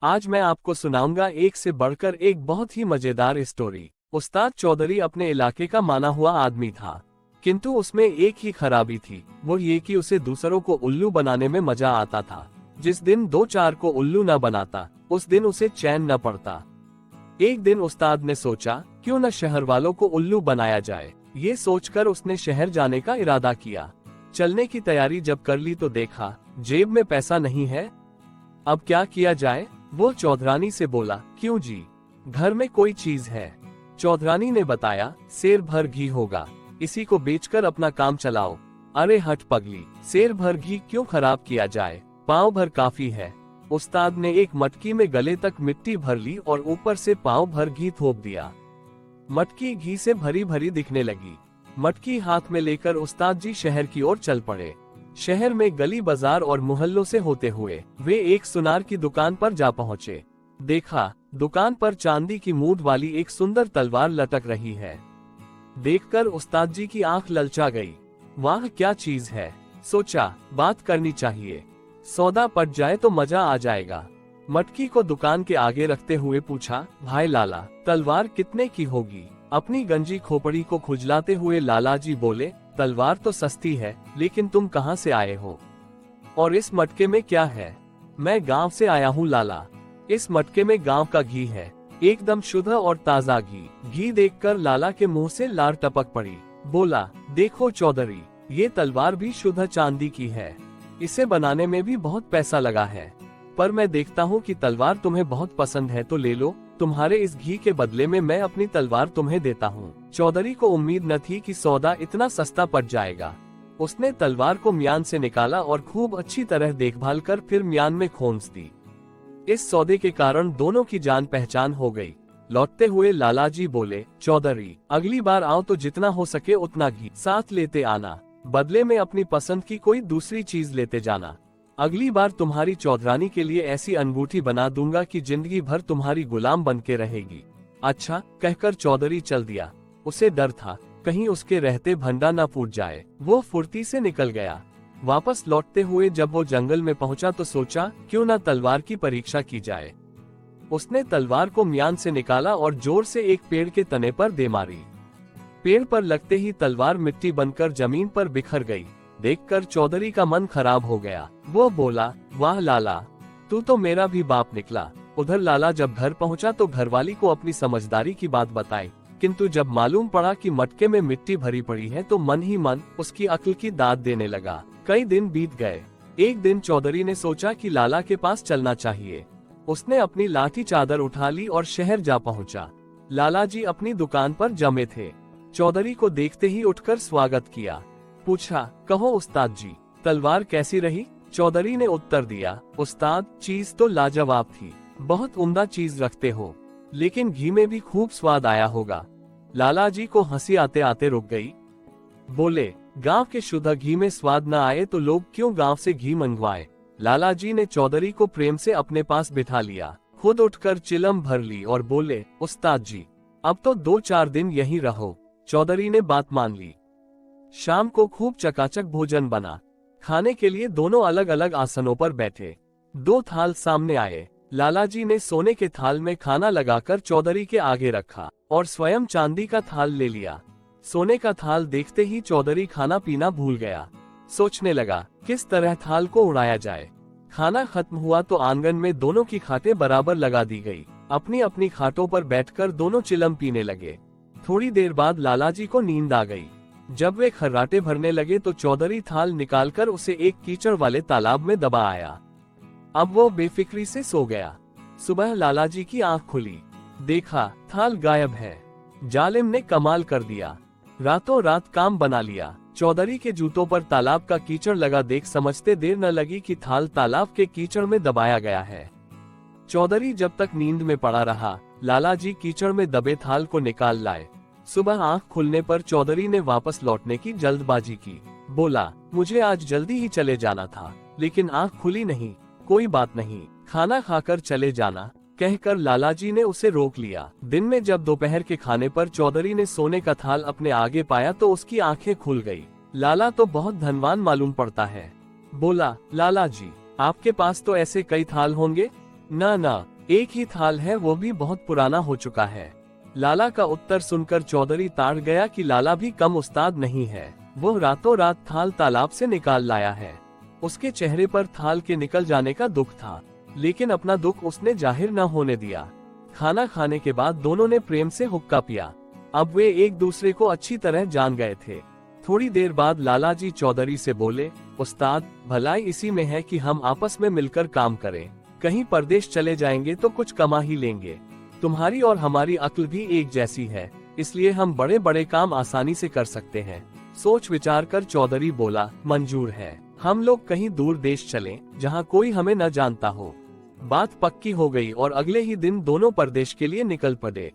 आज मैं आपको सुनाऊंगा एक से बढ़कर एक बहुत ही मजेदार स्टोरी। उस्ताद चौधरी अपने इलाके का माना हुआ आदमी था, किंतु उसमें एक ही खराबी थी, वो ये कि उसे दूसरों को उल्लू बनाने में मजा आता था। जिस दिन दो चार को उल्लू न बनाता, उस दिन उसे चैन न पड़ता। एक दिन उस्ताद ने सोचा, क्यों न शहर वालों को उल्लू बनाया जाए। ये सोचकर उसने शहर जाने का इरादा किया। चलने की तैयारी जब कर ली तो देखा, जेब में पैसा नहीं है। अब क्या किया जाए? वो चौधरानी से बोला, क्यों जी, घर में कोई चीज है? चौधरानी ने बताया, शेर भर घी होगा, इसी को बेचकर अपना काम चलाओ। अरे हट पगली, शेर भर घी क्यों खराब किया जाए, पाँव भर काफी है। उस्ताद ने एक मटकी में गले तक मिट्टी भर ली और ऊपर से पाँव भर घी थोप दिया। मटकी घी से भरी भरी दिखने लगी। मटकी हाथ में लेकर उस्ताद जी शहर की ओर चल पड़े। शहर में गली बाजार और मोहल्लों से होते हुए वे एक सुनार की दुकान पर जा पहुंचे। देखा, दुकान पर चांदी की मूठ वाली एक सुंदर तलवार लटक रही है। देखकर उस्ताद जी की आंख ललचा गई। वाह क्या चीज है, सोचा बात करनी चाहिए, सौदा पट जाए तो मजा आ जाएगा। मटकी को दुकान के आगे रखते हुए पूछा, भाई लाला, तलवार कितने की होगी? अपनी गंजी खोपड़ी को खुजलाते हुए लाला जी बोले, तलवार तो सस्ती है, लेकिन तुम कहाँ से आए हो और इस मटके में क्या है? मैं गांव से आया हूँ लाला। इस मटके में गांव का घी है, एकदम शुद्ध और ताज़ा घी। घी देखकर लाला के मुंह से लार टपक पड़ी। बोला, देखो चौधरी, ये तलवार भी शुद्ध चांदी की है, इसे बनाने में भी बहुत पैसा लगा है, पर मैं देखता हूँ कि तलवार तुम्हें बहुत पसंद है तो ले लो, तुम्हारे इस घी के बदले में मैं अपनी तलवार तुम्हें देता हूँ। चौधरी को उम्मीद न थी कि सौदा इतना सस्ता पड़ जाएगा। उसने तलवार को म्यान से निकाला और खूब अच्छी तरह देखभाल कर फिर म्यान में खोंस दी। इस सौदे के कारण दोनों की जान पहचान हो गई। लौटते हुए लाला जी बोले, चौधरी, अगली बार आओ तो जितना हो सके उतना घी साथ लेते आना, बदले में अपनी पसंद की कोई दूसरी चीज लेते जाना। अगली बार तुम्हारी चौधरानी के लिए ऐसी अंगूठी बना दूंगा कि जिंदगी भर तुम्हारी गुलाम बन के रहेगी। अच्छा कहकर चौधरी चल दिया। उसे डर था, कहीं उसके रहते भंडा ना फूट जाए। वो फुर्ती से निकल गया। वापस लौटते हुए जब वो जंगल में पहुंचा तो सोचा, क्यों ना तलवार की परीक्षा की जाए। उसने तलवार को म्यान से निकाला और जोर से एक पेड़ के तने पर दे मारी। पेड़ पर लगते ही तलवार मिट्टी बनकर जमीन पर बिखर गई। देखकर चौधरी का मन खराब हो गया। वो बोला, वाह लाला, तू तो मेरा भी बाप निकला। उधर लाला जब घर पहुंचा तो घरवाली को अपनी समझदारी की बात बताई, किंतु जब मालूम पड़ा कि मटके में मिट्टी भरी पड़ी है तो मन ही मन उसकी अक्ल की दाद देने लगा। कई दिन बीत गए। एक दिन चौधरी ने सोचा कि लाला के पास चलना चाहिए। उसने अपनी लाठी चादर उठा ली और शहर जा पहुंचा। लाला जी अपनी दुकान पर जमे थे। चौधरी को देखते ही उठकर स्वागत किया। पूछा, कहो उस्ताद जी, तलवार कैसी रही? चौधरी ने उत्तर दिया, उस्ताद, चीज तो लाजवाब थी, बहुत उम्दा चीज रखते हो, लेकिन घी में भी खूब स्वाद आया होगा। लाला जी को हंसी आते आते रुक गई। बोले, गांव के शुद्ध घी में स्वाद न आए तो लोग क्यों गांव से घी मंगवाए? लाला जी ने चौधरी को प्रेम से अपने पास बिठा लिया। खुद उठकर चिलम भर ली और बोले, उस्ताद जी, अब तो 2-4 दिन यहीं रहो। चौधरी ने बात मान ली। शाम को खूब चकाचक भोजन बना। खाने के लिए दोनों अलग अलग आसनों पर बैठे। 2 थाल सामने आए। लाला जी ने सोने के थाल में खाना लगाकर चौधरी के आगे रखा और स्वयं चांदी का थाल ले लिया। सोने का थाल देखते ही चौधरी खाना पीना भूल गया। सोचने लगा, किस तरह थाल को उड़ाया जाए। खाना खत्म हुआ तो आंगन में दोनों की खाटें बराबर लगा दी गई। अपनी अपनी खाटों पर बैठकर दोनों चिलम पीने लगे। थोड़ी देर बाद लाला जी को नींद आ गई। जब वे खर्राटे भरने लगे तो चौधरी थाल निकालकर उसे एक कीचड़ वाले तालाब में दबा आया। अब वो बेफिक्री से सो गया। सुबह लाला जी की आंख खुली, देखा थाल गायब है। जालिम ने कमाल कर दिया, रातों रात काम बना लिया। चौधरी के जूतों पर तालाब का कीचड़ लगा देख समझते देर न लगी कि थाल तालाब के कीचड़ में दबाया गया है। चौधरी जब तक नींद में पड़ा रहा, लाला जी कीचड़ में दबे थाल को निकाल लाए। सुबह आंख खुलने पर चौधरी ने वापस लौटने की जल्दबाजी की। बोला, मुझे आज जल्दी ही चले जाना था, लेकिन आंख खुली नहीं। कोई बात नहीं, खाना खाकर चले जाना, कहकर लाला जी ने उसे रोक लिया। दिन में जब दोपहर के खाने पर चौधरी ने सोने का थाल अपने आगे पाया तो उसकी आंखें खुल गई। लाला तो बहुत धनवान मालूम पड़ता है। बोला, लाला जी, आपके पास तो ऐसे कई थाल होंगे? ना, एक ही थाल है, वो भी बहुत पुराना हो चुका है। लाला का उत्तर सुनकर चौधरी ताड़ गया कि लाला भी कम उस्ताद नहीं है। वो रातों रात थाल तालाब से निकाल लाया है। उसके चेहरे पर थाल के निकल जाने का दुख था, लेकिन अपना दुख उसने जाहिर न होने दिया। खाना खाने के बाद दोनों ने प्रेम से हुक्का पिया। अब वे एक दूसरे को अच्छी तरह जान गए थे। थोड़ी देर बाद लाला जी चौधरी से बोले, उस्ताद, भलाई इसी में है कि हम आपस में मिलकर काम करें। कहीं परदेश चले जाएंगे तो कुछ कमा ही लेंगे। तुम्हारी और हमारी अक्ल भी एक जैसी है, इसलिए हम बड़े बड़े काम आसानी से कर सकते हैं। सोच विचार कर चौधरी बोला, मंजूर है। हम लोग कहीं दूर देश चलें, जहां कोई हमें न जानता हो। बात पक्की हो गई और अगले ही दिन दोनों परदेश के लिए निकल पड़े।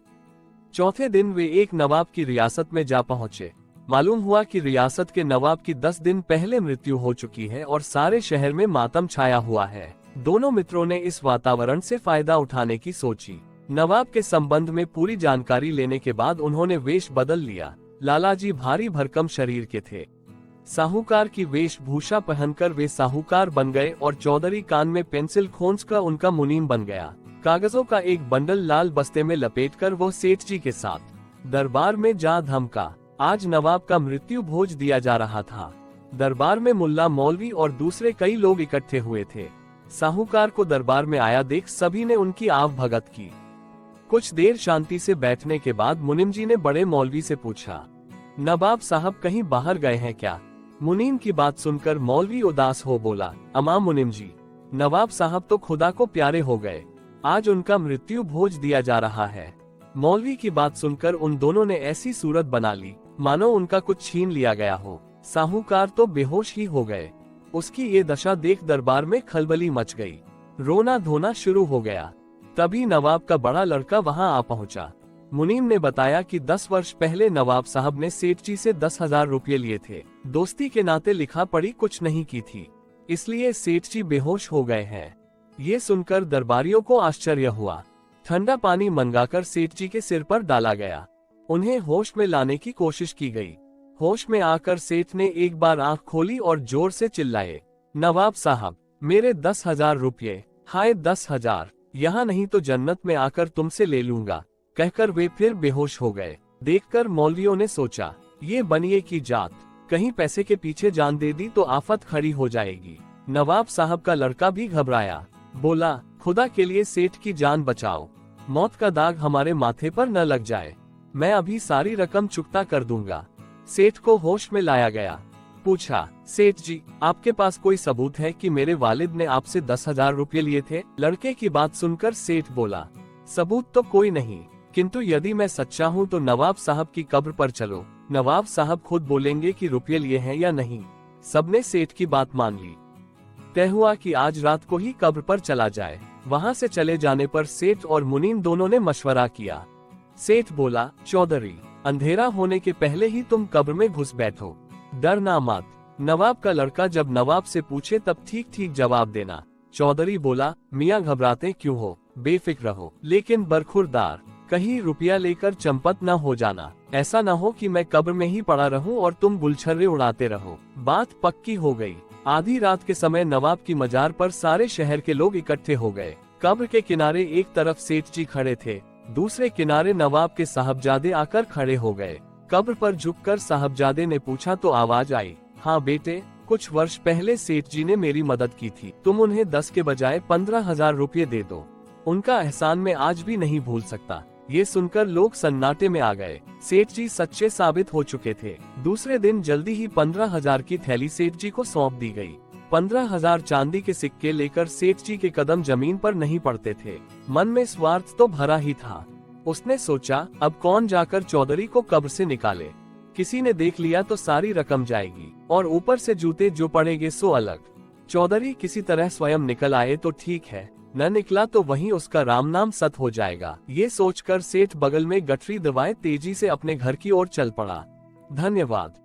चौथे दिन वे एक नवाब की रियासत में जा पहुंचे। मालूम हुआ कि रियासत के नवाब की 10 दिन पहले मृत्यु हो चुकी है और सारे शहर में मातम छाया हुआ है। दोनों मित्रों ने इस वातावरण से फायदा उठाने की सोची। नवाब के संबंध में पूरी जानकारी लेने के बाद उन्होंने वेश बदल लिया। लालाजी भारी भरकम शरीर के थे। साहूकार की वेशभूषा पहनकर वे साहूकार बन गए और चौधरी कान में पेंसिल खोंचकर उनका मुनीम बन गया। कागजों का एक बंडल लाल बस्ते में लपेटकर वो सेठ जी के साथ दरबार में जा धमका। आज नवाब का मृत्यु भोज दिया जा रहा था। दरबार में मुल्ला मौलवी और दूसरे कई लोग इकट्ठे हुए थे। साहूकार को दरबार में आया देख सभी ने उनकी आव भगत की। कुछ देर शांति से बैठने के बाद मुनीम जी ने बड़े मौलवी से पूछा, नवाब साहब कहीं बाहर गए हैं क्या? मुनीम की बात सुनकर मौलवी उदास हो बोला, अमा मुनीम जी, नवाब साहब तो खुदा को प्यारे हो गए। आज उनका मृत्यु भोज दिया जा रहा है। मौलवी की बात सुनकर उन दोनों ने ऐसी सूरत बना ली मानो उनका कुछ छीन लिया गया हो। साहूकार तो बेहोश ही हो गए। उसकी ये दशा देख दरबार में खलबली मच गई। रोना धोना शुरू हो गया। तभी नवाब का बड़ा लड़का वहां आ पहुंचा। मुनीम ने बताया कि 10 वर्ष पहले नवाब साहब ने सेठ जी से 10,000 रुपये लिए थे। दोस्ती के नाते लिखा पढ़ी कुछ नहीं की थी, इसलिए सेठ जी बेहोश हो गए हैं। ये सुनकर दरबारियों को आश्चर्य हुआ। ठंडा पानी मंगाकर सेठ जी के सिर पर डाला गया। उन्हें होश में लाने की कोशिश की गई। होश में आकर सेठ ने एक बार आंख खोली और जोर से चिल्लाए, नवाब साहब, मेरे 10,000 रुपये। हाय 10,000, यहाँ नहीं तो जन्नत में आकर तुमसे ले लूंगा, कहकर वे फिर बेहोश हो गए। देखकर मौलवियों ने सोचा, ये बनिए की जात, कहीं पैसे के पीछे जान दे दी तो आफत खड़ी हो जाएगी। नवाब साहब का लड़का भी घबराया, बोला, खुदा के लिए सेठ की जान बचाओ, मौत का दाग हमारे माथे पर न लग जाए। मैं अभी सारी रकम चुकता कर दूंगा। सेठ को होश में लाया गया। पूछा, सेठ जी, आपके पास कोई सबूत है कि मेरे वालिद ने आपसे 10,000 रुपये लिए थे? लड़के की बात सुनकर सेठ बोला, सबूत तो कोई नहीं, किंतु यदि मैं सच्चा हूँ तो नवाब साहब की कब्र पर चलो, नवाब साहब खुद बोलेंगे कि रुपये लिए हैं या नहीं। सबने सेठ की बात मान ली। तय हुआ कि आज रात को ही कब्र पर चला जाए। वहां से चले जाने पर सेठ और मुनीम दोनों ने मशवरा किया। सेठ बोला, चौधरी, अंधेरा होने के पहले ही तुम कब्र में घुस बैठो, डरना मत। नवाब का लड़का जब नवाब से पूछे तब ठीक ठीक जवाब देना। चौधरी बोला, मियाँ घबराते क्यों हो, बेफिक्र रहो, लेकिन बरखुरदार, कहीं रुपया लेकर चंपत न हो जाना। ऐसा न हो कि मैं कब्र में ही पड़ा रहूं और तुम गुलछर्रे उड़ाते रहो। बात पक्की हो गई। आधी रात के समय नवाब की मजार पर सारे शहर के लोग इकट्ठे हो गए। कब्र के किनारे एक तरफ सेठ जी खड़े थे, दूसरे किनारे नवाब के साहबजादे आकर खड़े हो गए। कब्र पर झुककर साहबजादे ने पूछा तो आवाज आई, हाँ बेटे, कुछ वर्ष पहले सेठ जी ने मेरी मदद की थी, तुम उन्हें 10 के बजाय 15,000 रुपये दे दो। उनका एहसान मैं आज भी नहीं भूल सकता। ये सुनकर लोग सन्नाटे में आ गए। सेठ जी सच्चे साबित हो चुके थे। दूसरे दिन जल्दी ही 15,000 की थैली सेठ जी को सौंप दी गई। 15,000 चांदी के सिक्के लेकर सेठ जी के कदम जमीन पर नहीं पड़ते थे। मन में स्वार्थ तो भरा ही था। उसने सोचा, अब कौन जाकर चौधरी को कब्र से निकाले। किसी ने देख लिया तो सारी रकम जाएगी और ऊपर से जूते जो पड़ेंगे सो अलग। चौधरी किसी तरह स्वयं निकल आए तो ठीक है, न निकला तो वहीं उसका राम नाम सत हो जाएगा। ये सोचकर सेठ बगल में गठरी दबाए तेजी से अपने घर की ओर चल पड़ा। धन्यवाद।